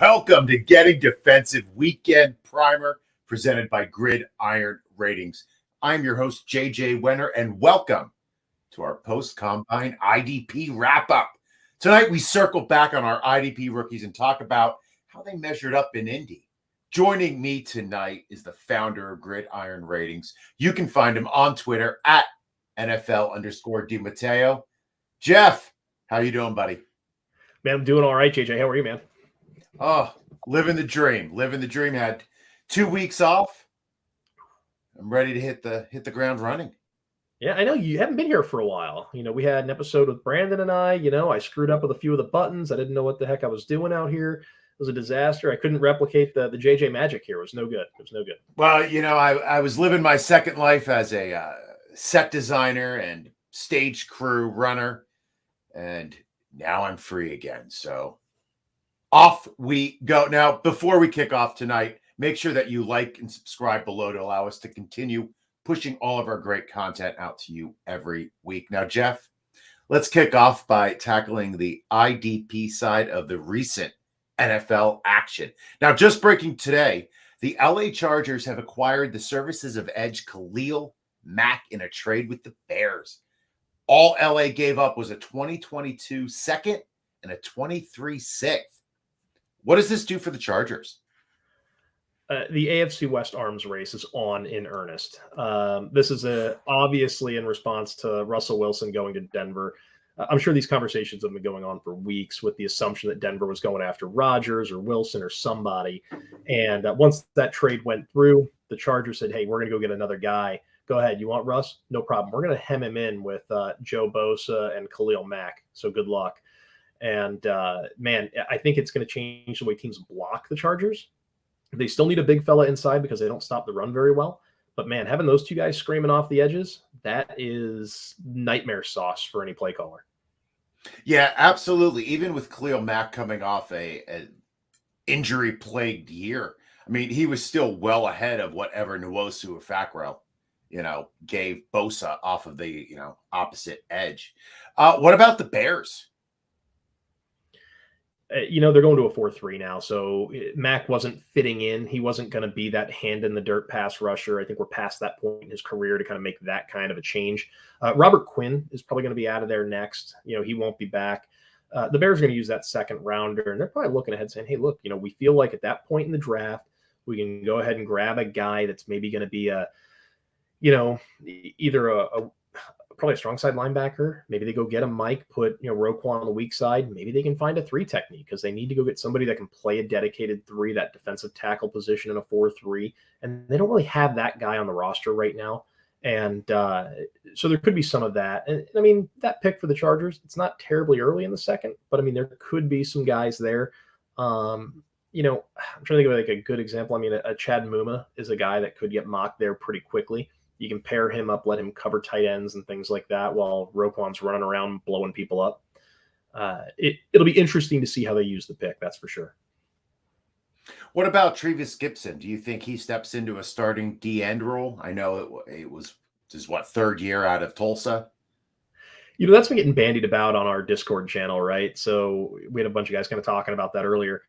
Welcome to Getting Defensive Weekend Primer presented by Gridiron Ratings. I'm your host, JJ Wenner, and welcome to our post-combine IDP wrap-up. Tonight, we circle back on our IDP rookies and talk about how they measured up in Indy. Joining me tonight is the founder of Gridiron Ratings. You can find him on Twitter at NFL_DiMatteo. Jeff, how you doing, buddy? Man, I'm doing all right, JJ. How are you, man? Oh, living the dream. Had 2 weeks off. I'm ready to hit the ground running. Yeah, I know you haven't been here for a while. We had an episode with Brandon and I. I screwed up with a few of the buttons. I didn't know what the heck I was doing out here. It was a disaster. I couldn't replicate the JJ magic here. It was no good. Well, I was living my second life as a set designer and stage crew runner, and now I'm free again. So off we go. Now, before we kick off tonight, make sure that you like and subscribe below to allow us to continue pushing all of our great content out to you every week. Now, Jeff, let's kick off by tackling the IDP side of the recent NFL action. Now, just breaking today, the LA Chargers have acquired the services of edge Khalil Mack in a trade with the Bears. All LA gave up was a 2022 second and a 23 sixth. What does this do for the Chargers? The AFC West arms race is on in earnest. This is obviously in response to Russell Wilson going to Denver. I'm sure these conversations have been going on for weeks with the assumption that Denver was going after Rodgers or Wilson or somebody. And once that trade went through, the Chargers said, hey, we're going to go get another guy. Go ahead. You want Russ? No problem. We're going to hem him in with Joe Bosa and Khalil Mack. So good luck. And, man, I think it's going to change the way teams block the Chargers. They still need a big fella inside because they don't stop the run very well. But, man, having those two guys screaming off the edges, that is nightmare sauce for any play caller. Yeah, absolutely. Even with Khalil Mack coming off a injury-plagued year, I mean, he was still well ahead of whatever Nwosu or Fackrell, gave Bosa off of the, opposite edge. What about the Bears? They're going to a 4-3 now. So Mack wasn't fitting in. He wasn't going to be that hand-in-the-dirt pass rusher. I think we're past that point in his career to kind of make that kind of a change. Robert Quinn is probably going to be out of there next. He won't be back. The Bears are going to use that second rounder, and they're probably looking ahead saying, hey, look, we feel like at that point in the draft, we can go ahead and grab a guy that's maybe going to be either probably a strong side linebacker. Maybe they go get a Mike, put Roquan on the weak side. Maybe they can find a 3 technique because they need to go get somebody that can play a dedicated 3, that defensive tackle position in a 4-3. And they don't really have that guy on the roster right now. And so there could be some of that. And I mean, that pick for the Chargers, it's not terribly early in the second, but I mean, there could be some guys there. I'm trying to think of like a good example. I mean, a Chad Mumma is a guy that could get mocked there pretty quickly. You can pair him up, let him cover tight ends and things like that while Roquan's running around blowing people up. It'll be interesting to see how they use the pick, that's for sure. What about Trevis Gibson? Do you think he steps into a starting D-end role? I know it was his, third year out of Tulsa? That's been getting bandied about on our Discord channel, right? So we had a bunch of guys kind of talking about that earlier.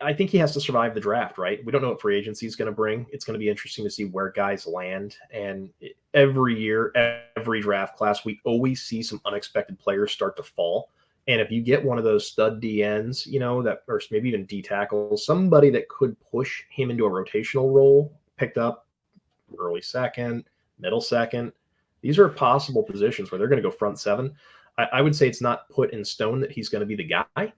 I think he has to survive the draft, right? We don't know what free agency is going to bring. It's going to be interesting to see where guys land. And every year, every draft class, we always see some unexpected players start to fall. And if you get one of those stud DNs, that, or maybe even D tackles, somebody that could push him into a rotational role, picked up early second, middle second, these are possible positions where they're going to go front 7. I would say it's not put in stone that he's going to be the guy.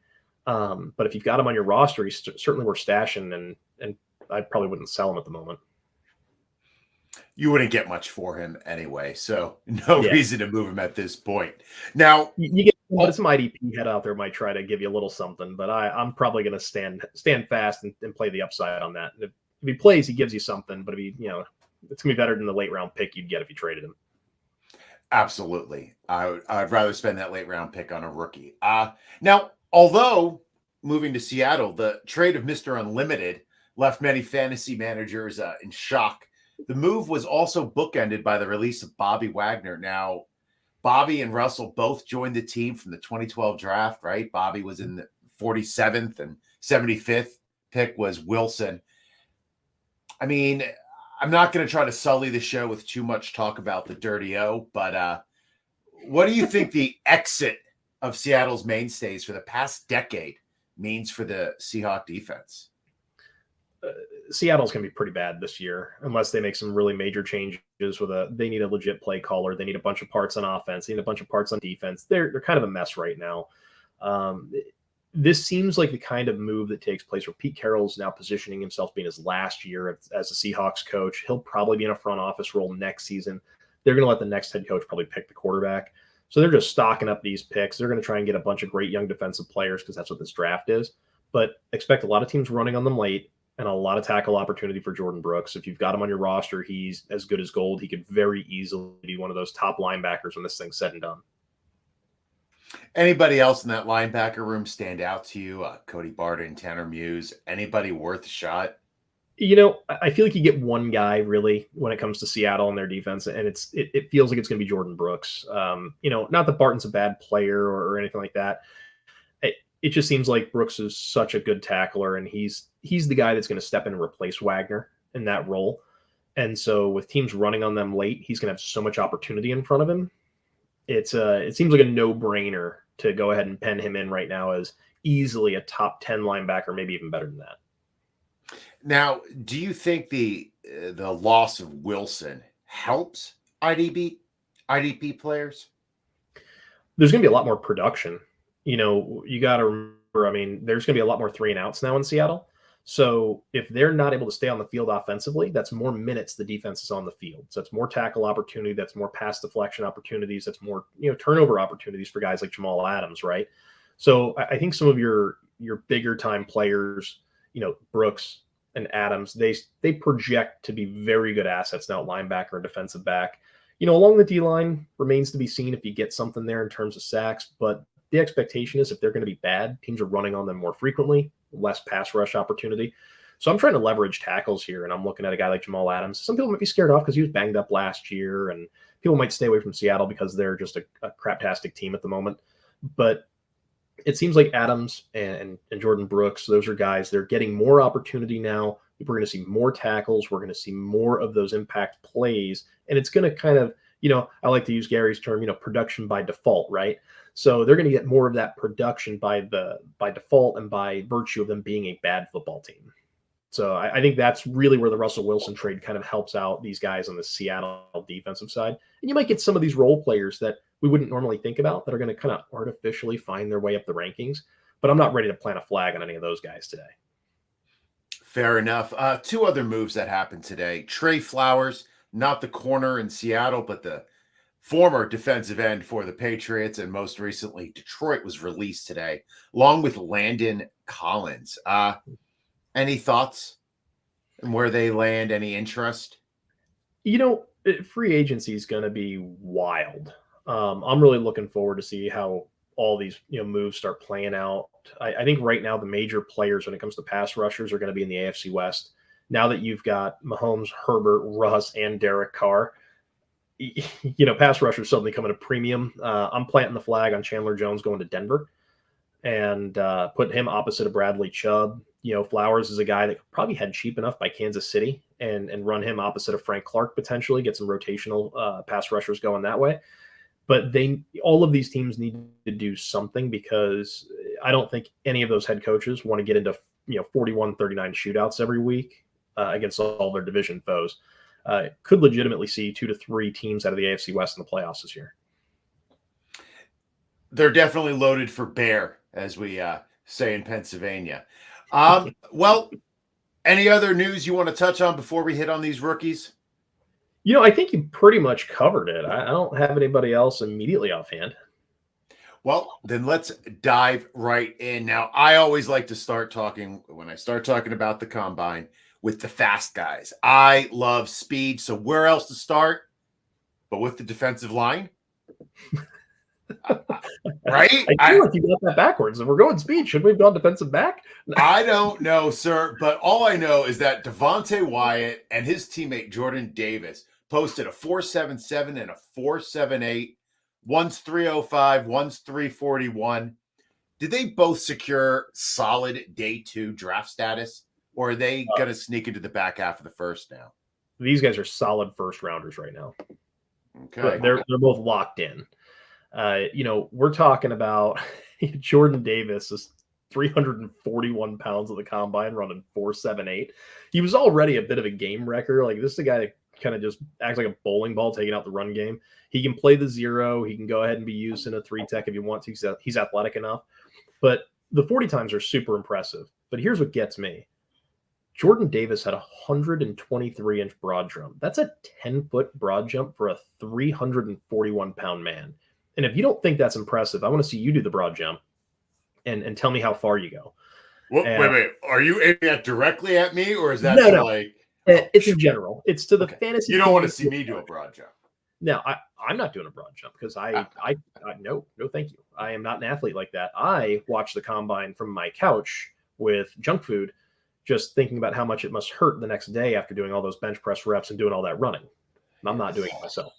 But if you've got him on your roster, he's certainly worth stashing, and I probably wouldn't sell him at the moment. You wouldn't get much for him anyway, so no reason to move him at this point. Now, you get some IDP head out there might try to give you a little something, but I'm probably going to stand fast and play the upside on that. And if he plays, he gives you something, but if he, it's going to be better than the late round pick you'd get if you traded him. Absolutely. I'd rather spend that late round pick on a rookie. Now, although moving to Seattle, the trade of Mr. Unlimited left many fantasy managers in shock. The move was also bookended by the release of Bobby Wagner. Now, Bobby and Russell both joined the team from the 2012 draft, right? Bobby was in the 47th and 75th pick was Wilson. I mean, I'm not going to try to sully the show with too much talk about the Dirty O, but what do you think the exit of Seattle's mainstays for the past decade means for the Seahawks defense? Seattle's going to be pretty bad this year unless they make some really major changes they need a legit play caller. They need a bunch of parts on offense. They need a bunch of parts on defense. They're kind of a mess right now. This seems like the kind of move that takes place where Pete Carroll's now positioning himself being his last year as a Seahawks coach. He'll probably be in a front office role next season. They're going to let the next head coach probably pick the quarterback. So they're just stocking up these picks. They're going to try and get a bunch of great young defensive players because that's what this draft is. But expect a lot of teams running on them late and a lot of tackle opportunity for Jordan Brooks. If you've got him on your roster, he's as good as gold. He could very easily be one of those top linebackers when this thing's said and done. Anybody else in that linebacker room stand out to you? Cody Barton, Tanner Muse, anybody worth a shot? I feel like you get one guy really when it comes to Seattle and their defense, and it feels like it's going to be Jordan Brooks. Not that Barton's a bad player or anything like that. It just seems like Brooks is such a good tackler, and he's the guy that's going to step in and replace Wagner in that role. And so with teams running on them late, he's going to have so much opportunity in front of him. It seems like a no-brainer to go ahead and pen him in right now as easily a top 10 linebacker, maybe even better than that. Now, do you think the loss of Wilson helps IDP players? There's going to be a lot more production. You got to remember, there's going to be a lot more 3-and-outs now in Seattle. So if they're not able to stay on the field offensively, that's more minutes the defense is on the field. So that's more tackle opportunity. That's more pass deflection opportunities. That's more, turnover opportunities for guys like Jamal Adams, right? So I think some of your bigger time players, Brooks and Adams, they project to be very good assets now at linebacker and defensive back. Along the D-line remains to be seen if you get something there in terms of sacks, but the expectation is if they're going to be bad, teams are running on them more frequently, less pass rush opportunity. So I'm trying to leverage tackles here, and I'm looking at a guy like Jamal Adams. Some people might be scared off because he was banged up last year, and people might stay away from Seattle because they're just a craptastic team at the moment. But it seems like Adams and Jordan Brooks, those are guys, they're getting more opportunity now. We're going to see more tackles. We're going to see more of those impact plays. And it's going to kind of, I like to use Gary's term, production by default, right? So they're going to get more of that production by default and by virtue of them being a bad football team. So I think that's really where the Russell Wilson trade kind of helps out these guys on the Seattle defensive side. And you might get some of these role players that we wouldn't normally think about that are going to kind of artificially find their way up the rankings. But I'm not ready to plant a flag on any of those guys today. Fair enough. Two other moves that happened today. Trey Flowers, not the corner in Seattle, but the former defensive end for the Patriots, and most recently Detroit, was released today, along with Landon Collins. Any thoughts on where they land? Any interest? Free agency is going to be wild. I'm really looking forward to see how all these moves start playing out. I think right now the major players when it comes to pass rushers are going to be in the AFC West. Now that you've got Mahomes, Herbert, Russ, and Derek Carr, pass rushers suddenly come at a premium. I'm planting the flag on Chandler Jones going to Denver and put him opposite of Bradley Chubb. Flowers is a guy that probably had cheap enough by Kansas City and run him opposite of Frank Clark, potentially get some rotational pass rushers going that way. But all of these teams need to do something because I don't think any of those head coaches want to get into 41-39 shootouts every week against all their division foes. Could legitimately see 2 to 3 teams out of the AFC West in the playoffs this year. They're definitely loaded for bear, as we say in Pennsylvania. Well, any other news you want to touch on before we hit on these rookies? I think you pretty much covered it. I don't have anybody else immediately offhand. Well, then let's dive right in. Now, I always like to start talking, when I start talking about the combine, with the fast guys. I love speed, so where else to start but with the defensive line? Right? I feel like you got that backwards. If we're going speed, should we have gone defensive back? I don't know, sir, but all I know is that Devonta Wyatt and his teammate Jordan Davis posted a 4.77 and a 4.78. One's 305, one's 341. did they both secure solid day 2 draft status, or are they going to sneak into the back half of the first now? These guys are solid first rounders right now. Okay. But they're both locked in. We're talking about Jordan Davis is 341 pounds at the combine, running 4.78. He was already a bit of a game wrecker. Like, this is a guy that kind of just acts like a bowling ball taking out the run game. He can play the 0. He can go ahead and be used in a 3-tech if you want to. He's athletic enough. But the 40 times are super impressive. But here's what gets me. Jordan Davis had a 123-inch broad jump. That's a 10-foot broad jump for a 341-pound man. And if you don't think that's impressive, I want to see you do the broad jump and tell me how far you go. Wait. Are you aiming that directly at me, or is that like... It's in general. It's to the fantasy. You don't want to see me do a broad jump. No, I'm not doing a broad jump because no, thank you. I am not an athlete like that. I watch the combine from my couch with junk food, just thinking about how much it must hurt the next day after doing all those bench press reps and doing all that running. I'm not doing it myself.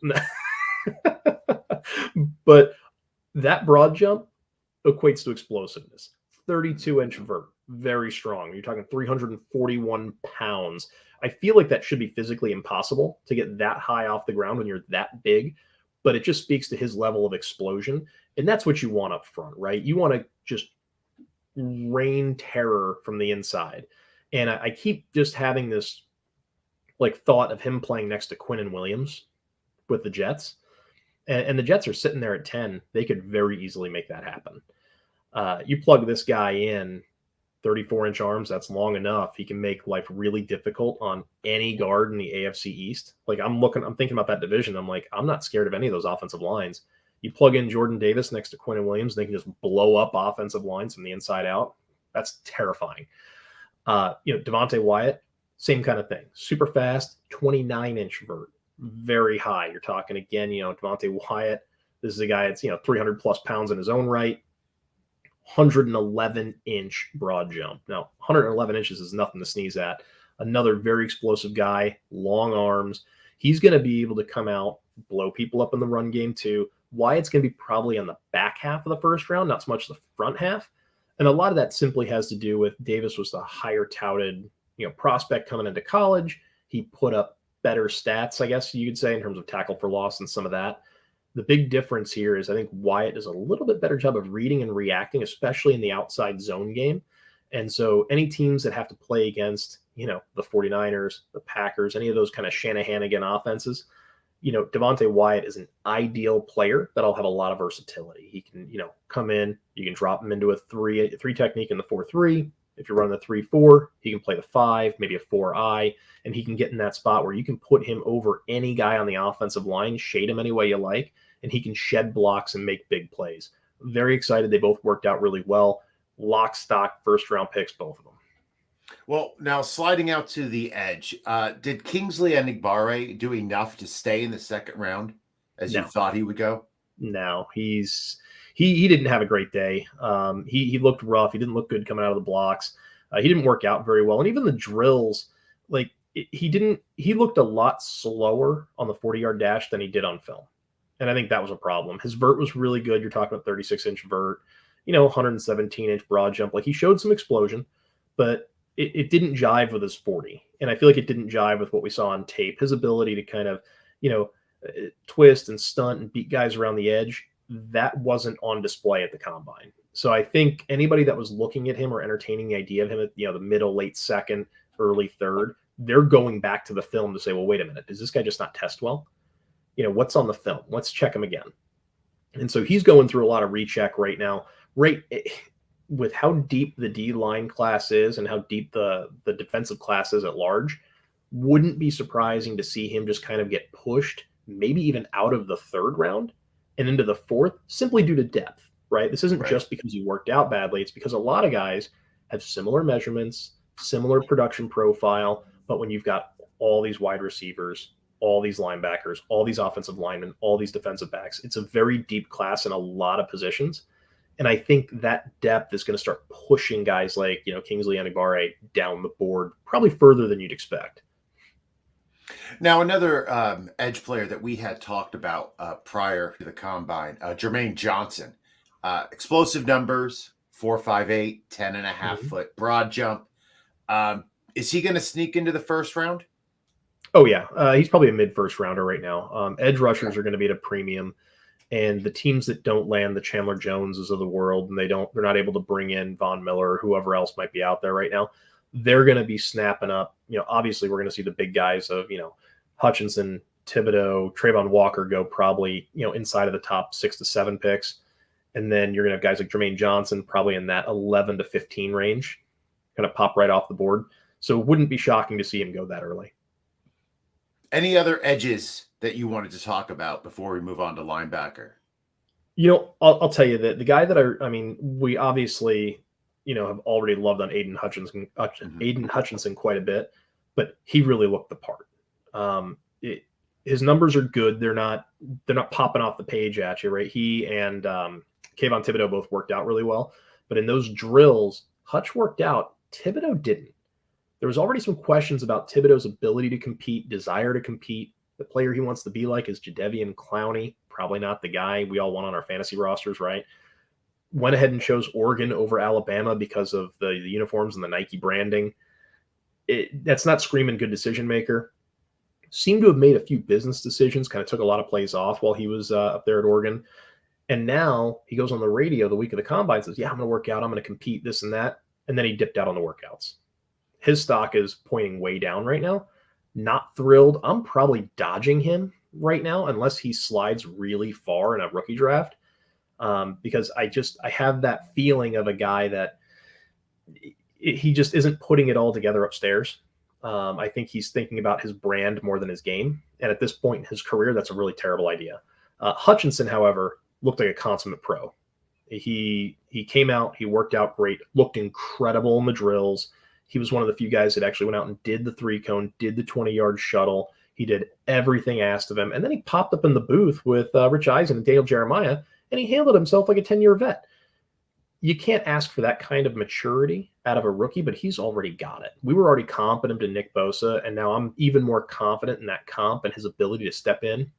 But that broad jump equates to explosiveness. 32-inch vert, very strong. You're talking 341 pounds. I feel like that should be physically impossible to get that high off the ground when you're that big, but it just speaks to his level of explosion. And that's what you want up front, right? You want to just rain terror from the inside. And I keep just having this like thought of him playing next to Quinnen Williams with the Jets. And the Jets are sitting there at 10. They could very easily make that happen. You plug this guy in, 34-inch arms, that's long enough. He can make life really difficult on any guard in the AFC East. Like, I'm thinking about that division. I'm like, I'm not scared of any of those offensive lines. You plug in Jordan Davis next to Quinnen Williams, they can just blow up offensive lines from the inside out. That's terrifying. Devonta Wyatt, same kind of thing. Super fast, 29-inch vert, very high. You're talking again, Devonta Wyatt. This is a guy that's 300 plus pounds in his own right. 111-inch broad jump. Now, 111 inches is nothing to sneeze at. Another very explosive guy, long arms. He's going to be able to come out, blow people up in the run game too. Wyatt's going to be probably on the back half of the first round, not so much the front half. And a lot of that simply has to do with Davis was the higher touted, prospect coming into college. He put up better stats, I guess you could say, in terms of tackle for loss and some of that. The big difference here is I think Wyatt does a little bit better job of reading and reacting, especially in the outside zone game. And so any teams that have to play against, the 49ers, the Packers, any of those kind of Shanahan-again offenses, Devonta Wyatt is an ideal player that'll have a lot of versatility. He can, come in, you can drop him into a three technique in the 4-3. If you're running the 3-4, he can play the 5, maybe a 4-eye, and he can get in that spot where you can put him over any guy on the offensive line, shade him any way you like, and he can shed blocks and make big plays. Very excited. They both worked out really well. Lock, stock, first-round picks, both of them. Well, now sliding out to the edge, did Kingsley and Igbare do enough to stay in the second round as you thought he would go? No, he didn't have a great day. He looked rough. He didn't look good coming out of the blocks. He didn't work out very well. And even the drills, he looked a lot slower on the 40-yard dash than he did on film. And I think that was a problem. His vert was really good. You're talking about 36-inch vert, 117-inch broad jump. Like, he showed some explosion, but it didn't jive with his 40. And I feel like it didn't jive with what we saw on tape. His ability to kind of, twist and stunt and beat guys around the edge, that wasn't on display at the combine. So I think anybody that was looking at him or entertaining the idea of him at, the middle, late second, early third, they're going back to the film to say, well, wait a minute, does this guy just not test well? What's on the film? Let's check him again. And so he's going through a lot of recheck right now. Right with how deep the D-line class is and how deep the defensive class is at large, wouldn't be surprising to see him just kind of get pushed, maybe even out of the third round and into the fourth, simply due to depth, right? This isn't just because he worked out badly. It's because a lot of guys have similar measurements, similar production profile, but when you've got all these wide receivers, all these linebackers, all these offensive linemen, all these defensive backs, it's a very deep class in a lot of positions. And I think that depth is going to start pushing guys like, Kingsley and Igbare down the board, probably further than you'd expect. Now, another edge player that we had talked about prior to the combine, Jermaine Johnson, explosive numbers, 4.58, 10.5-foot broad jump. Is he going to sneak into the first round? Oh, yeah. He's probably a mid-first rounder right now. Edge rushers are going to be at a premium. And the teams that don't land the Chandler Joneses of the world, and they're not able to bring in Von Miller or whoever else might be out there right now, they're going to be snapping up. Obviously we're going to see the big guys of, Hutchinson, Thibodeau, Trayvon Walker go probably, inside of the top 6 to 7 picks. And then you're going to have guys like Jermaine Johnson probably in that 11 to 15 range, kind of pop right off the board. So it wouldn't be shocking to see him go that early. Any other edges that you wanted to talk about before we move on to linebacker? I'll tell you that the guy that we obviously, have already loved on Aiden Hutchinson quite a bit, but he really looked the part. His numbers are good. They're not popping off the page at you, right? He and Kayvon Thibodeau both worked out really well, but in those drills, Hutch worked out. Thibodeau didn't. There was already some questions about Thibodeau's ability to compete, desire to compete. The player he wants to be like is Jadeveon Clowney. Probably not the guy we all want on our fantasy rosters, right? Went ahead and chose Oregon over Alabama because of the uniforms and the Nike branding. That's not screaming good decision maker. Seemed to have made a few business decisions, kind of took a lot of plays off while he was up there at Oregon. And now he goes on the radio the week of the combine and says, yeah, I'm going to work out. I'm going to compete, this and that. And then he dipped out on the workouts. His stock is pointing way down right now. Not thrilled. I'm probably dodging him right now unless he slides really far in a rookie draft, because I have that feeling of a guy that he just isn't putting it all together upstairs. I think he's thinking about his brand more than his game. And at this point in his career, that's a really terrible idea. Hutchinson, however, looked like a consummate pro. He came out, he worked out great, looked incredible in the drills. He was one of the few guys that actually went out and did the 3-cone, did the 20-yard shuttle. He did everything asked of him. And then he popped up in the booth with Rich Eisen and Dale Jeremiah, and he handled himself like a 10-year vet. You can't ask for that kind of maturity out of a rookie, but he's already got it. We were already confident in Nick Bosa, and now I'm even more confident in that comp and his ability to step in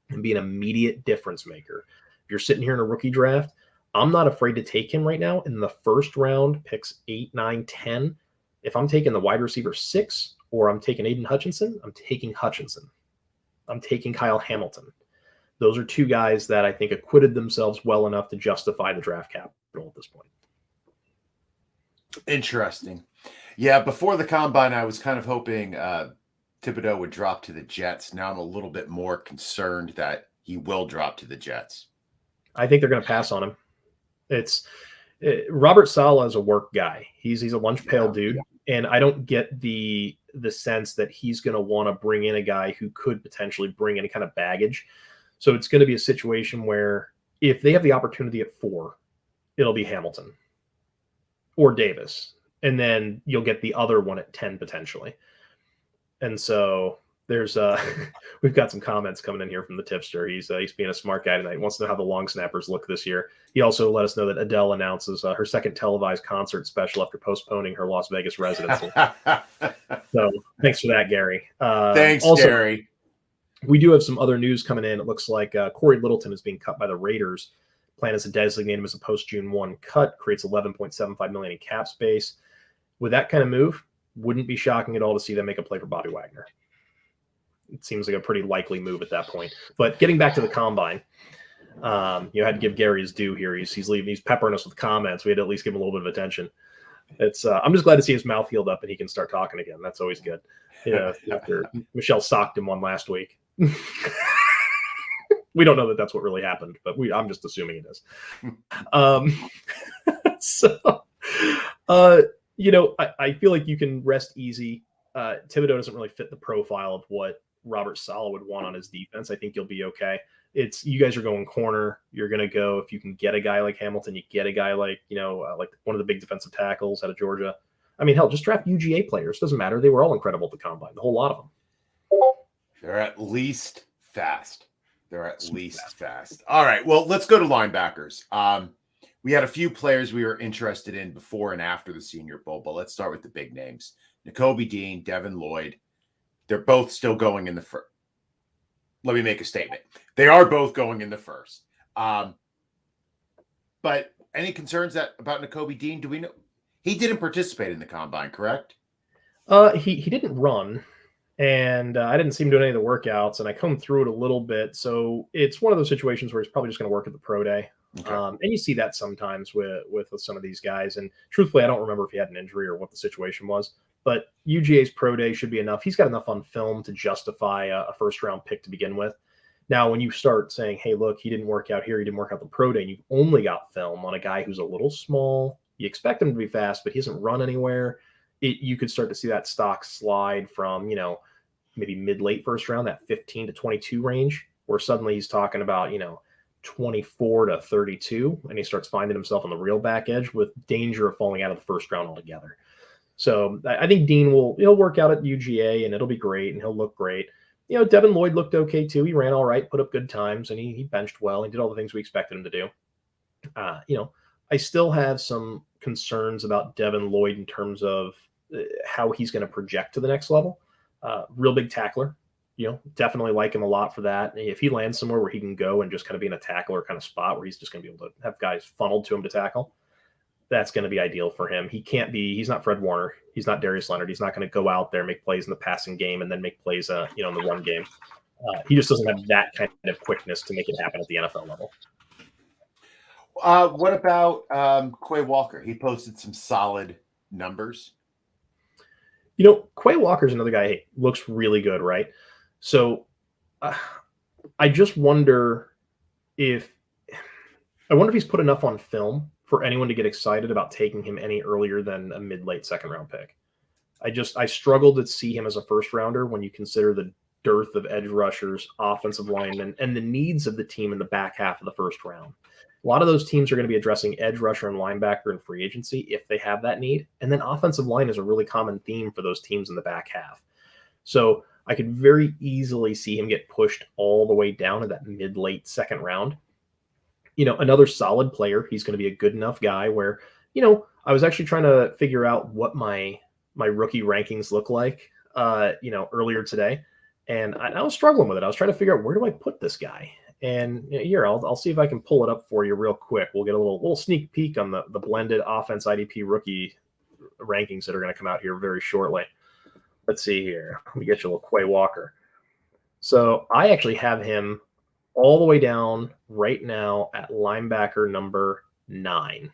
and be an immediate difference maker. If you're sitting here in a rookie draft, I'm not afraid to take him right now in the first round, picks 8, 9, 10. If I'm taking the wide receiver 6 or I'm taking Aiden Hutchinson, I'm taking Hutchinson. I'm taking Kyle Hamilton. Those are two guys that I think acquitted themselves well enough to justify the draft capital at this point. Interesting. Yeah, before the combine, I was kind of hoping Thibodeau would drop to the Jets. Now I'm a little bit more concerned that he will drop to the Jets. I think they're going to pass on him. Robert Saleh is a work guy. He's a lunch pail dude. And I don't get the sense that he's going to want to bring in a guy who could potentially bring any kind of baggage. So it's going to be a situation where if they have the opportunity at 4, it'll be Hamilton or Davis. And then you'll get the other one at 10 potentially. And so there's we've got some comments coming in here from the tipster. He's being a smart guy tonight. He wants to know how the long snappers look this year. He also let us know that Adele announces her second televised concert special after postponing her Las Vegas residency. So thanks for that, Gary. Thanks, also, Gary. We do have some other news coming in. It looks like Corey Littleton is being cut by the Raiders. Plan is to designate him as a post-June 1 cut, creates $11.75 million in cap space. With that kind of move, wouldn't be shocking at all to see them make a play for Bobby Wagner. It seems like a pretty likely move at that point. But getting back to the combine, had to give Gary his due here. He's leaving. He's peppering us with comments. We had to at least give him a little bit of attention. I'm just glad to see his mouth healed up and he can start talking again. That's always good. Yeah, after Michelle socked him one last week. We don't know that that's what really happened, but I'm just assuming it is. I feel like you can rest easy. Thibodeau doesn't really fit the profile of what Robert Saleh would want on his defense. I think you'll be okay. You guys are going corner. You're going to go, if you can get a guy like Hamilton, you get a guy like, like one of the big defensive tackles out of Georgia. I mean, hell, just draft UGA players. Doesn't matter. They were all incredible at the combine, the whole lot of them. They're at least fast. Fast. All right. Well, let's go to linebackers. We had a few players we were interested in before and after the Senior Bowl, but let's start with the big names. Nakobe Dean, Devin Lloyd. They're both still going in the first. Let me make a statement. They are both going in the first. But any concerns about Nakobe Dean? Do we know he didn't participate in the combine, correct? He didn't run, and I didn't see him doing any of the workouts, and I combed through it a little bit. So it's one of those situations where he's probably just going to work at the pro day. Okay. And you see that sometimes with some of these guys. And truthfully, I don't remember if he had an injury or what the situation was. But UGA's pro day should be enough. He's got enough on film to justify a first-round pick to begin with. Now, when you start saying, hey, look, he didn't work out here, he didn't work out the pro day, and you've only got film on a guy who's a little small, you expect him to be fast, but he hasn't run anywhere, you could start to see that stock slide from, maybe mid-late first round, that 15 to 22 range, where suddenly he's talking about, 24 to 32, and he starts finding himself on the real back edge with danger of falling out of the first round altogether. So I think Dean he'll work out at UGA, and it'll be great, and he'll look great. Devin Lloyd looked okay too. He ran all right, put up good times, and he benched well. He did all the things we expected him to do. I still have some concerns about Devin Lloyd in terms of how he's going to project to the next level. Real big tackler, definitely like him a lot for that. If he lands somewhere where he can go and just kind of be in a tackler kind of spot where he's just going to be able to have guys funneled to him to tackle, that's going to be ideal for him. He's not Fred Warner. He's not Darius Leonard. He's not going to go out there, make plays in the passing game and then make plays, in the run game. He just doesn't have that kind of quickness to make it happen at the NFL level. What about Quay Walker? He posted some solid numbers. Quay Walker's another guy, looks really good, right? So I just wonder if he's put enough on film for anyone to get excited about taking him any earlier than a mid-late second round pick. I struggled to see him as a first rounder when you consider the dearth of edge rushers, offensive linemen, and the needs of the team in the back half of the first round. A lot of those teams are going to be addressing edge rusher and linebacker in free agency if they have that need. And then offensive line is a really common theme for those teams in the back half. So I could very easily see him get pushed all the way down to that mid-late second round. Another solid player. He's going to be a good enough guy where, I was actually trying to figure out what my rookie rankings look like, earlier today. And I was struggling with it. I was trying to figure out, where do I put this guy? And here, I'll see if I can pull it up for you real quick. We'll get a little sneak peek on the blended offense IDP rookie rankings that are going to come out here very shortly. Let's see here. Let me get you a little Quay Walker. So I actually have him all the way down right now at linebacker number 9.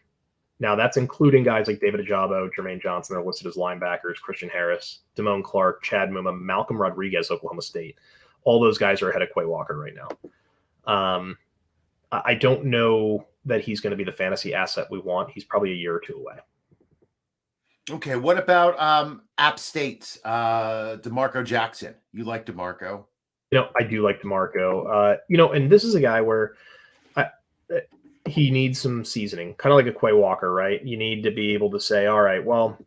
Now, that's including guys like David Ajabo, Jermaine Johnson. They're listed as linebackers, Christian Harris, Damone Clark, Chad Mumma, Malcolm Rodriguez, Oklahoma State. All those guys are ahead of Quay Walker right now. I don't know that he's going to be the fantasy asset we want. He's probably a year or two away. Okay, what about App State's Demarco Jackson? You like Demarco? I do like Demarco. And this is a guy where he needs some seasoning, kind of like a Quay Walker, right? You need to be able to say, all right, well,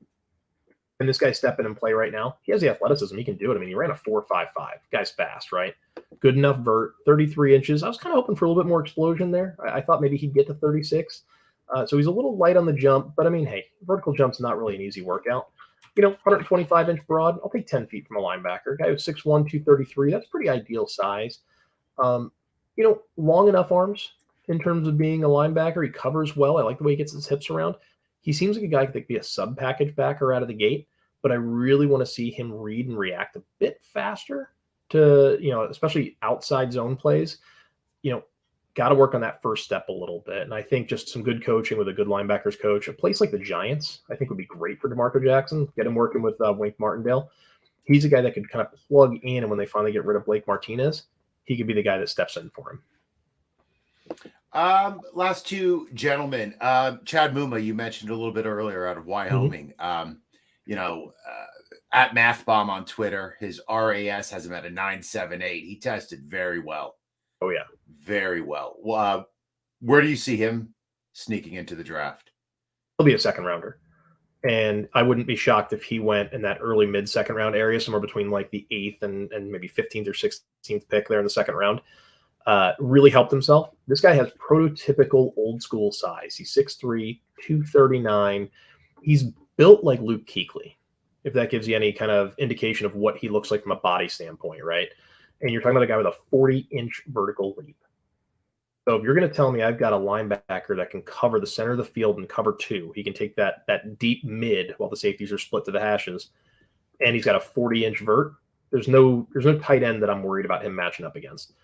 can this guy step in and play right now? He has the athleticism. He can do it. I mean, he ran a 4.55. Guy's fast, right? Good enough vert, 33 inches. I was kind of hoping for a little bit more explosion there. I thought maybe he'd get to 36. So he's a little light on the jump, but I mean, hey, vertical jump's not really an easy workout. 125-inch broad. I'll take 10 feet from a linebacker. Guy who's 6'1", 233. That's pretty ideal size. Long enough arms in terms of being a linebacker. He covers well. I like the way he gets his hips around. He seems like a guy that could be a sub-package backer out of the gate, but I really want to see him read and react a bit faster to, especially outside zone plays. Got to work on that first step a little bit. And I think just some good coaching with a good linebackers coach, a place like the Giants, I think would be great for Demarco Jackson. Get him working with Wink Martindale. He's a guy that could kind of plug in, and when they finally get rid of Blake Martinez, he could be the guy that steps in for him. Last two gentlemen, Chad Mumma, you mentioned a little bit earlier out of Wyoming. Mm-hmm. At MathBomb on Twitter, his RAS has him at a 9.78. He tested very well. Oh, yeah. Very well. Where do you see him sneaking into the draft? He'll be a second rounder. And I wouldn't be shocked if he went in that early mid-second round area, somewhere between like the 8th and maybe 15th or 16th pick there in the second round. Really helped himself. This guy has prototypical old school size. He's 6'3", 239. He's built like Luke Kuechly, if that gives you any kind of indication of what he looks like from a body standpoint, right? And you're talking about a guy with a 40-inch vertical leap. So if you're going to tell me I've got a linebacker that can cover the center of the field and cover two, he can take that deep mid while the safeties are split to the hashes, and he's got a 40-inch vert. There's no tight end that I'm worried about him matching up against.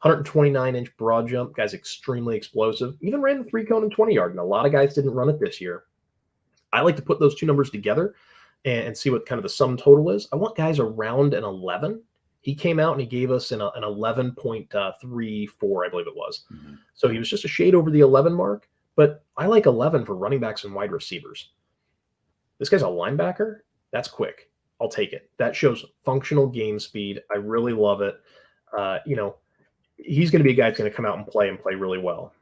129-inch broad jump, guy's extremely explosive. Even ran the 3-cone and 20-yard, and a lot of guys didn't run it this year. I like to put those two numbers together and see what kind of the sum total is. I want guys around an 11. He came out and he gave us an 11.34, I believe it was. Mm-hmm. So he was just a shade over the 11 mark, but I like 11 for running backs and wide receivers. This guy's a linebacker. That's quick. I'll take it. That shows functional game speed. I really love it. He's going to be a guy that's going to come out and play really well.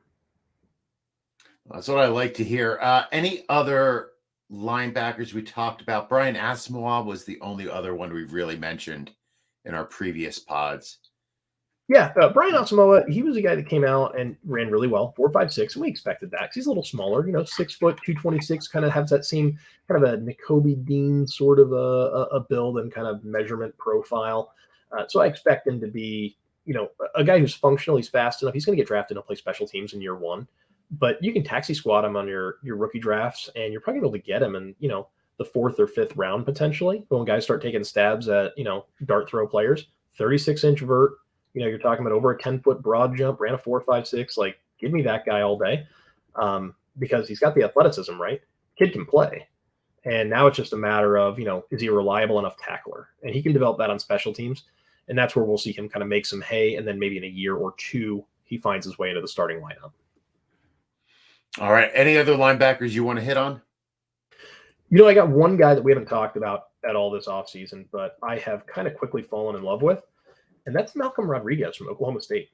That's what I like to hear. Any other linebackers we talked about? Brian Asamoa was the only other one we really mentioned in our previous pods. Yeah, Brian Asamoa, he was a guy that came out and ran really well, 4.56, and we expected that because he's a little smaller, 6 foot, 226, kind of has that same kind of a Nakobe Dean sort of a build and kind of measurement profile. So I expect him to be, a guy who's functional, he's fast enough. He's going to get drafted and play special teams in year one, but you can taxi squad him on your rookie drafts, and you're probably able to get him in, the 4th or 5th round potentially. When guys start taking stabs at, dart throw players, 36-inch vert. You're talking about over a 10-foot broad jump, ran a 4.56. Like, give me that guy all day, because he's got the athleticism, right? Kid can play. And now it's just a matter of, is he a reliable enough tackler? And he can develop that on special teams. And that's where we'll see him kind of make some hay. And then maybe in a year or two, he finds his way into the starting lineup. All right. Any other linebackers you want to hit on? I got one guy that we haven't talked about at all this offseason, but I have kind of quickly fallen in love with. And that's Malcolm Rodriguez from Oklahoma State.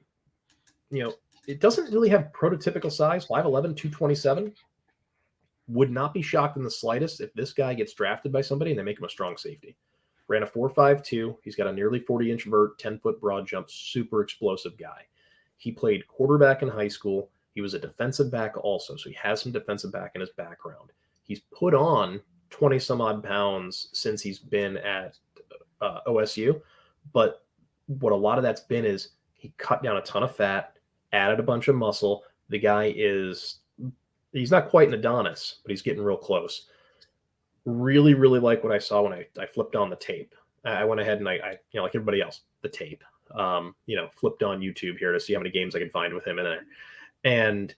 It doesn't really have prototypical size, 5'11", 227. Would not be shocked in the slightest if this guy gets drafted by somebody and they make him a strong safety. Ran a 4.52. He's got a nearly 40-inch vert, 10-foot broad jump, super explosive guy. He played quarterback in high school. He was a defensive back also, so he has some defensive back in his background. He's put on 20-some-odd pounds since he's been at OSU, but what a lot of that's been is he cut down a ton of fat, added a bunch of muscle. The guy he's not quite an Adonis, but he's getting real close. Really, really like what I saw when I flipped on the tape. I went ahead and I like everybody else, the tape, flipped on YouTube here to see how many games I could find with him in there. And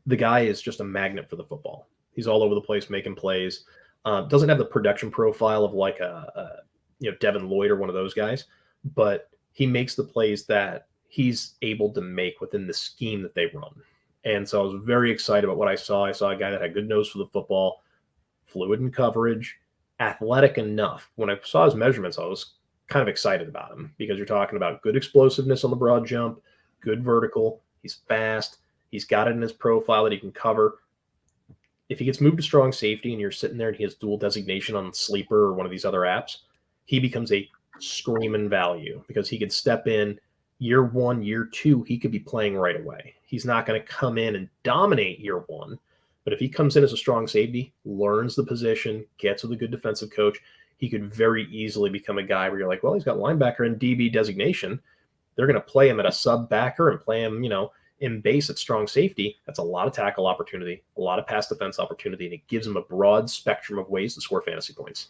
the guy is just a magnet for the football. He's all over the place making plays. Doesn't have the production profile of like a Devin Lloyd or one of those guys, but he makes the plays that he's able to make within the scheme that they run. And so I was very excited about what I saw. I saw a guy that had good nose for the football, fluid in coverage, athletic enough. When I saw his measurements, I was kind of excited about him because you're talking about good explosiveness on the broad jump, good vertical. He's fast. He's got it in his profile that he can cover. If he gets moved to strong safety and you're sitting there and he has dual designation on Sleeper or one of these other apps, he becomes a screaming value because he could step in year one, year two, he could be playing right away. He's not going to come in and dominate year one, but if he comes in as a strong safety, learns the position, gets with a good defensive coach, he could very easily become a guy where you're like, well, he's got linebacker and DB designation. They're going to play him at a sub backer and play him, in base at strong safety. That's a lot of tackle opportunity, a lot of pass defense opportunity, and it gives him a broad spectrum of ways to score fantasy points.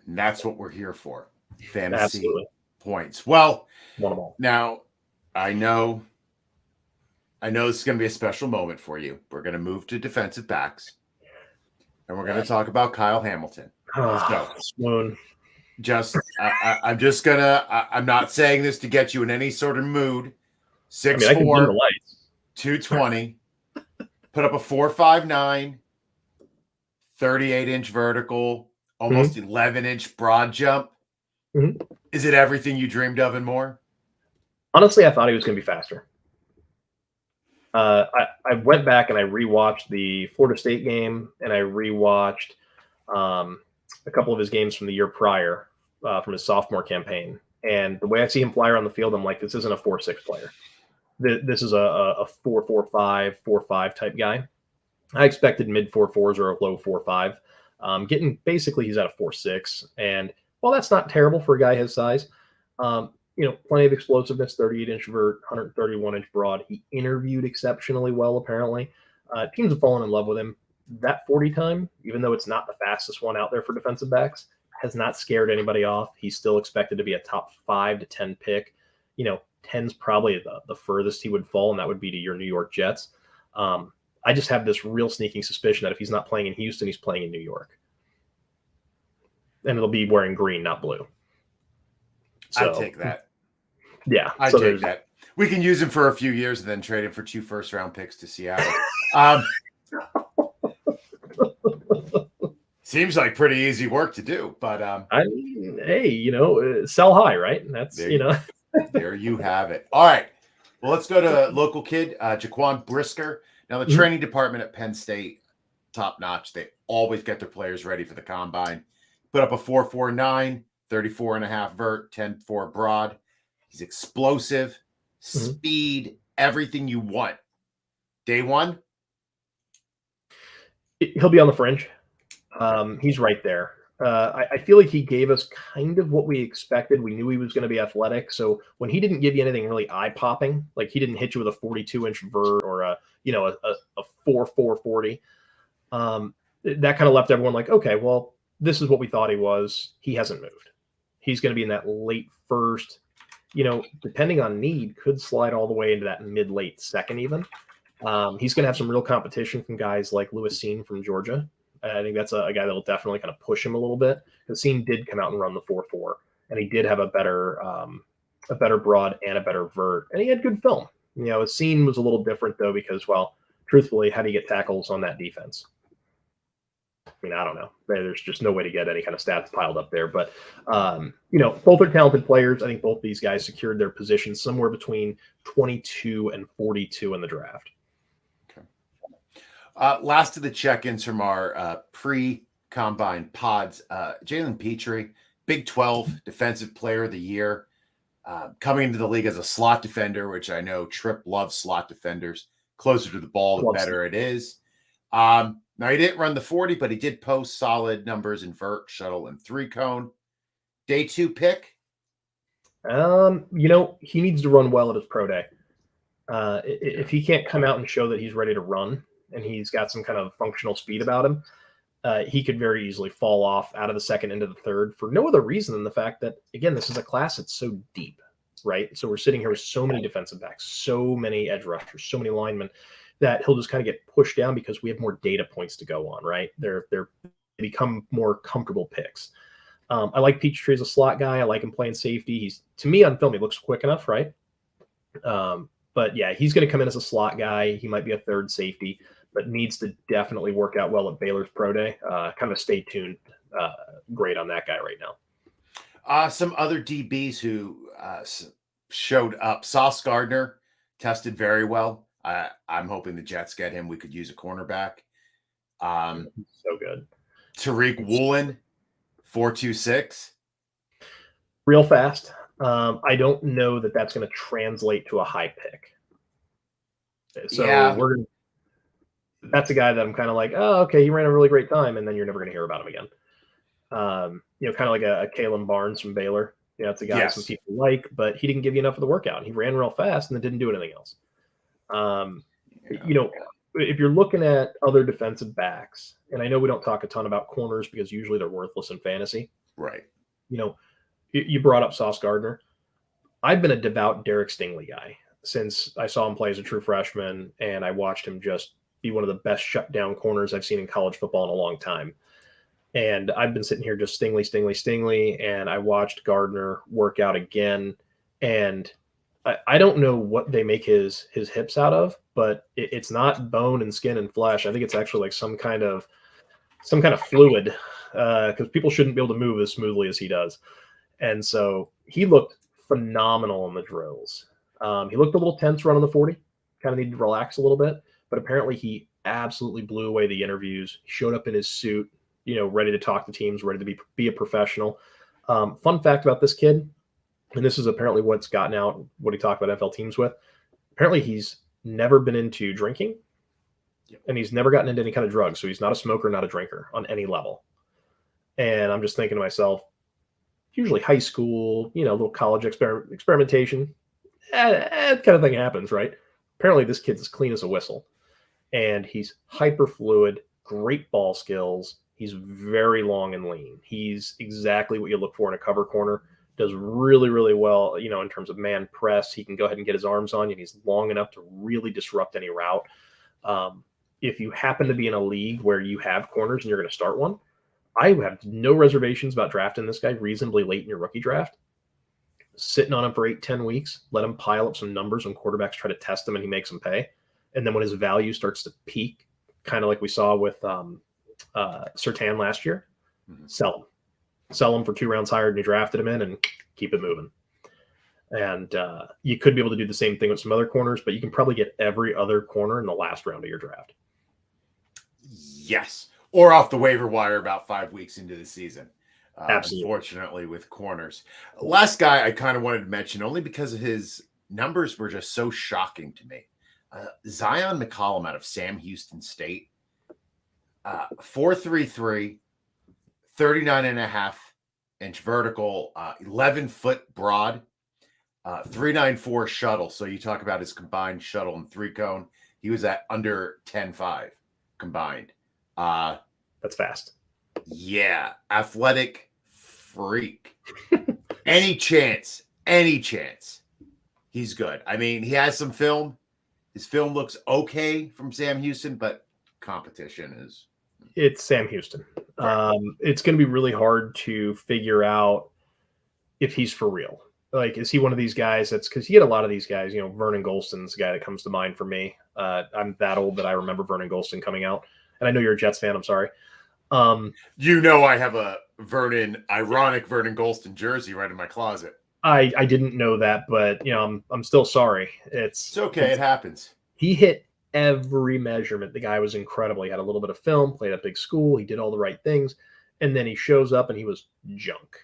And that's what we're here for. Fantasy Absolutely. Points. Well, one of all. Now I know this is going to be a special moment for you. We're going to move to defensive backs and we're going to talk about Kyle Hamilton. Let's go. Swoon. I'm not saying this to get you in any sort of mood. 6'4", 220, put up a 4.59, 38-inch vertical, almost 11-inch broad jump. Mm-hmm. Is it everything you dreamed of and more? Honestly, I thought he was going to be faster. I went back and I rewatched the Florida State game and I rewatched a couple of his games from the year prior, from his sophomore campaign. And the way I see him fly around the field, I'm like, this isn't a 4.6 player. This is a 4.45, 4.5 type guy. I expected mid 4.4s or a low 4.5. He's at a 4.6. And while that's not terrible for a guy his size, plenty of explosiveness, 38-inch vert, 131-inch broad. He interviewed exceptionally well, apparently. Teams have fallen in love with him. That 40 time, even though it's not the fastest one out there for defensive backs, has not scared anybody off. He's still expected to be a top 5 to 10 pick. 10's probably the furthest he would fall, and that would be to your New York Jets. I just have this real sneaking suspicion that if he's not playing in Houston, he's playing in New York. And it'll be wearing green, not blue. So, I take that. Yeah. I take that. We can use him for a few years and then trade him for 2 first-round picks to Seattle. Seems like pretty easy work to do, but hey, sell high, right? That's there you have it. All right. Well, let's go to local kid, Jaquan Brisker. Now, the training department at Penn State, top notch. They always get their players ready for the combine. Put up a 4.49, 34.5 vert, 10.4 broad. He's explosive, speed, everything you want. Day one? He'll be on the fringe. He's right there. I feel like he gave us kind of what we expected. We knew he was going to be athletic. So when he didn't give you anything really eye-popping, like he didn't hit you with a 42-inch vert or a 4.40, that kind of left everyone like, okay, well, this is what we thought he was. He hasn't moved. He's going to be in that late first, depending on need, could slide all the way into that mid-late second even. He's going to have some real competition from guys like Lewis Seen from Georgia. I think that's a guy that will definitely kind of push him a little bit. Because Seen did come out and run the 4.4, and he did have a better broad and a better vert, and he had good film. Seen was a little different though because, well, truthfully, how do you get tackles on that defense? I mean, I don't know. There's just no way to get any kind of stats piled up there. But, both are talented players. I think both these guys secured their positions somewhere between 22 and 42 in the draft. Last of the check-ins from our pre-combine pods. Jalen Peterson, Big 12 Defensive Player of the Year, coming into the league as a slot defender, which I know Tripp loves slot defenders. Closer to the ball, the better it is. Now, he didn't run the 40, but he did post solid numbers in vert, shuttle, and 3-cone. Day 2 pick? He needs to run well at his pro day. If he can't come out and show that he's ready to run and he's got some kind of functional speed about him, he could very easily fall off out of the second into the third for no other reason than the fact that, again, this is a class that's so deep, right? So we're sitting here with so many defensive backs, so many edge rushers, so many linemen, that he'll just kind of get pushed down because we have more data points to go on, right? They become more comfortable picks. I like Peachtree as a slot guy. I like him playing safety. To me on film, he looks quick enough, right? But yeah, he's going to come in as a slot guy. He might be a third safety, but needs to definitely work out well at Baylor's pro day. Kind of a stay tuned grade on that guy right now. Some other DBs who showed up. Sauce Gardner tested very well. I'm hoping the Jets get him. We could use a cornerback. So good. Tariq Woolen, 4.26. Real fast. I don't know that that's going to translate to a high pick. So yeah. That's a guy that I'm kind of like, oh, okay, he ran a really great time, and then you're never going to hear about him again. Kind of like a Kalen Barnes from Baylor. It's a guy some people like, but he didn't give you enough of the workout. He ran real fast and then didn't do anything else. If you're looking at other defensive backs, and I know we don't talk a ton about corners because usually they're worthless in fantasy. Right. You brought up Sauce Gardner. I've been a devout Derek Stingley guy since I saw him play as a true freshman, and I watched him just be one of the best shutdown corners I've seen in college football in a long time. And I've been sitting here just Stingley, and I watched Gardner work out again, and I don't know what they make his hips out of, but it's not bone and skin and flesh. I think it's actually like some kind of fluid, because people shouldn't be able to move as smoothly as he does. And so he looked phenomenal in the drills. He looked a little tense running the 40, kind of needed to relax a little bit, but apparently he absolutely blew away the interviews. He showed up in his suit, ready to talk to teams, ready to be a professional. Fun fact about this kid, and this is apparently what's gotten out, what he talked about NFL teams with. Apparently he's never been into drinking, and he's never gotten into any kind of drugs. So he's not a smoker, not a drinker on any level. And I'm just thinking to myself, usually high school, a little college experimentation. That kind of thing happens, right? Apparently, this kid's as clean as a whistle, and he's hyper fluid, great ball skills. He's very long and lean. He's exactly what you look for in a cover corner. Does really, really well, in terms of man press. He can go ahead and get his arms on you, and he's long enough to really disrupt any route. If you happen to be in a league where you have corners and you're going to start one, I have no reservations about drafting this guy reasonably late in your rookie draft. Sitting on him for 8-10 weeks, let him pile up some numbers when quarterbacks try to test him and he makes them pay. And then when his value starts to peak, kind of like we saw with Surtain last year, sell him. Sell him for 2 rounds higher than you drafted him in and keep it moving. And you could be able to do the same thing with some other corners, but you can probably get every other corner in the last round of your draft. Yes. Or off the waiver wire about 5 weeks into the season. Absolutely. Unfortunately, with corners. Last guy I kind of wanted to mention, only because of his numbers were just so shocking to me. Zion McCollum out of Sam Houston State. 4.33, 39.5-inch vertical, 11-foot broad, 3.94 shuttle. So you talk about his combined shuttle and 3-cone. He was at under 10.5 combined. That's fast. Yeah, athletic freak. Any chance, he's good. I mean, he has some film. His film looks okay from Sam Houston, but competition is... It's Sam Houston. It's going to be really hard to figure out if he's for real. Like, is he one of these guys that's... Because you get a lot of these guys, Vernon Golston's the guy that comes to mind for me. I'm that old that I remember Vernon Golston coming out. And I know you're a Jets fan. I'm sorry. I have a ironic Vernon Golston jersey right in my closet. I didn't know that, but I'm still sorry. It's okay. It happens. He hit every measurement. The guy was incredible. He had a little bit of film, played at big school. He did all the right things. And then he shows up and he was junk.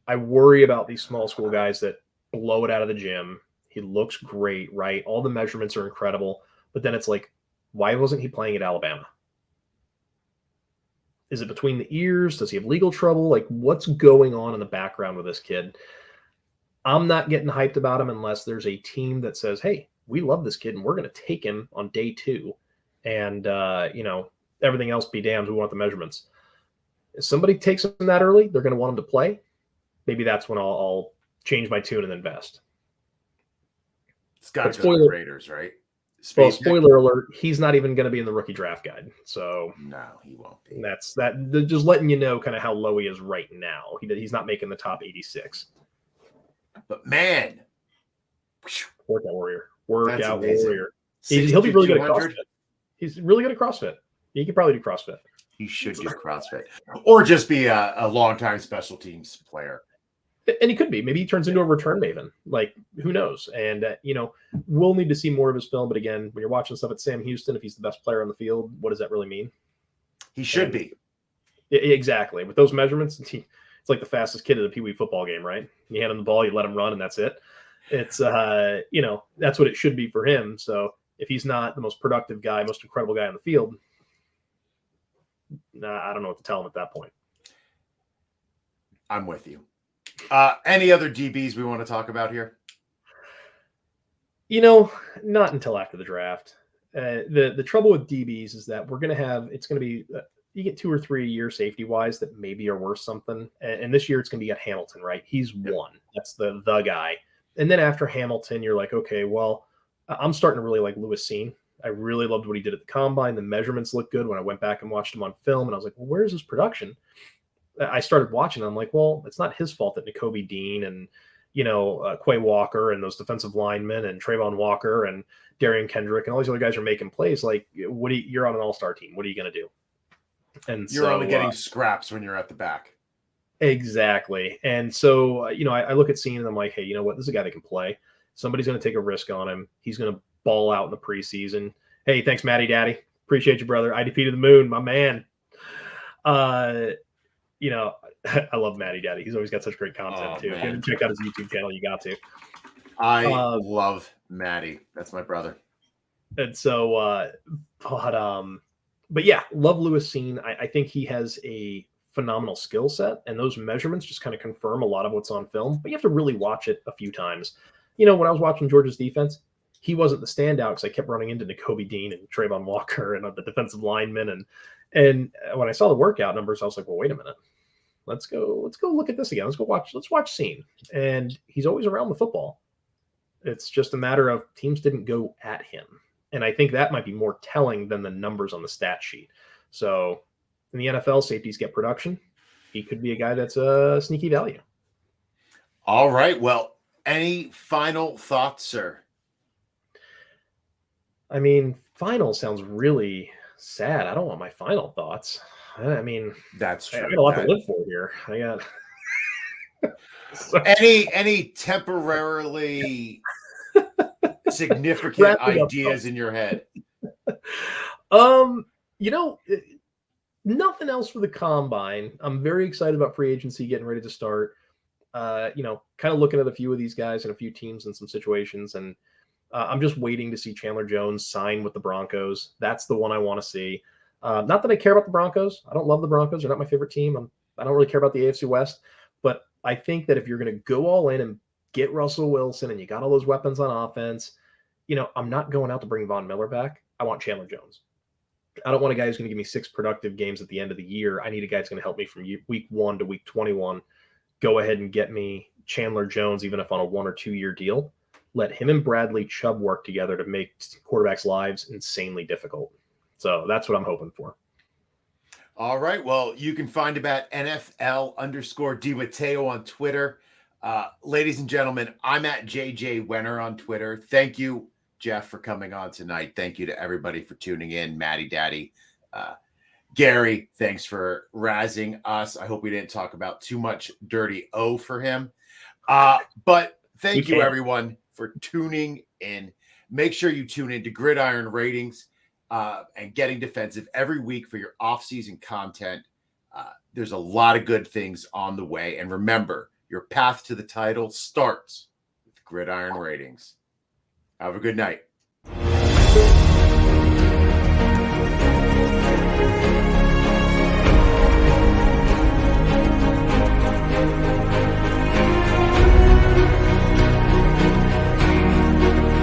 I worry about these small school guys that blow it out of the gym. He looks great, right? All the measurements are incredible. But then it's like, why wasn't he playing at Alabama? Is it between the ears? Does he have legal trouble? Like, what's going on in the background with this kid? I'm not getting hyped about him unless there's a team that says, hey, we love this kid and we're going to take him on day 2. And, everything else be damned. We want the measurements. If somebody takes him that early, they're going to want him to play. Maybe that's when I'll change my tune and invest. It's got to go to the Raiders, right? Well, spoiler alert, he's not even going to be in the rookie draft guide. So no, he won't be. That's just letting you know kind of how low he is right now. He's not making the top 86. But man, workout warrior. He'll be 60, really good at CrossFit. He's really good at CrossFit. He could probably do CrossFit. He should do CrossFit, or just be a long-time special teams player. And he could be. Maybe he turns into a return maven. Like, who knows? And, we'll need to see more of his film. But again, when you're watching stuff at Sam Houston, if he's the best player on the field, what does that really mean? He should be. Exactly. With those measurements, it's like the fastest kid at a Pee Wee football game, right? You hand him the ball, you let him run, and that's it. It's, that's what it should be for him. So if he's not the most productive guy, most incredible guy on the field, I don't know what to tell him at that point. I'm with you. Any other DBs we want to talk about here? Not until after the draft. The trouble with DBs is that it's going to be, you get 2 or 3 a year safety wise that maybe are worth something. And this year it's going to be at Hamilton, right? He's one. That's the guy. And then after Hamilton, you're like, okay, well, I'm starting to really like Lewis Seen. I really loved what he did at the combine. The measurements looked good when I went back and watched him on film. And I was like, well, where's his production? I started watching. I'm like, well, it's not his fault that Nakobe Dean and, Quay Walker and those defensive linemen and Trayvon Walker and Darian Kendrick and all these other guys are making plays. Like, you're on an all-star team. What are you going to do? And you're only getting scraps when you're at the back. Exactly. And so, I look at Seen and I'm like, hey, you know what? This is a guy that can play. Somebody's going to take a risk on him. He's going to ball out in the preseason. Hey, thanks, Matty Daddy. Appreciate you, brother. IDP to the moon, my man. I love Matty Daddy. He's always got such great content too. If you haven't checked out his YouTube channel, you got to. I love Matty. That's my brother. And so, but yeah, love Lewis Seen. I think he has a phenomenal skill set, and those measurements just kind of confirm a lot of what's on film, but you have to really watch it a few times. When I was watching Georgia's defense, he wasn't the standout because I kept running into Nakobe Dean and Trayvon Walker and the defensive linemen. And when I saw the workout numbers, I was like, well, wait a minute. Let's go look at this again. Let's watch scene. And he's always around the football. It's just a matter of teams didn't go at him. And I think that might be more telling than the numbers on the stat sheet. So in the NFL, safeties get production. He could be a guy that's a sneaky value. All right. Well, any final thoughts, sir? I mean, final sounds really sad. I don't want my final thoughts. I mean, that's true. I got a lot to live for here. I got any temporarily significant ideas in your head? Nothing else for the combine. I'm very excited about free agency getting ready to start. Kind of looking at a few of these guys and a few teams in some situations, and I'm just waiting to see Chandler Jones sign with the Broncos. That's the one I want to see. Not that I care about the Broncos. I don't love the Broncos. They're not my favorite team. I don't really care about the AFC West. But I think that if you're going to go all in and get Russell Wilson and you got all those weapons on offense, I'm not going out to bring Von Miller back. I want Chandler Jones. I don't want a guy who's going to give me 6 productive games at the end of the year. I need a guy that's going to help me from week 1 to week 21. Go ahead and get me Chandler Jones, even if on a 1 or 2 year deal. Let him and Bradley Chubb work together to make quarterbacks' lives insanely difficult. So that's what I'm hoping for. All right. Well, you can find him at NFL_DiMatteo on Twitter. Ladies and gentlemen, I'm at JJ Wenner on Twitter. Thank you, Jeff, for coming on tonight. Thank you to everybody for tuning in. Maddie Daddy. Gary, thanks for razzing us. I hope we didn't talk about too much dirty O for him. But thank you, everyone, for tuning in. Make sure you tune in to Gridiron Ratings and Getting Defensive every week for your off-season content. There's a lot of good things on the way. And remember, your path to the title starts with Gridiron Ratings. Have a good night.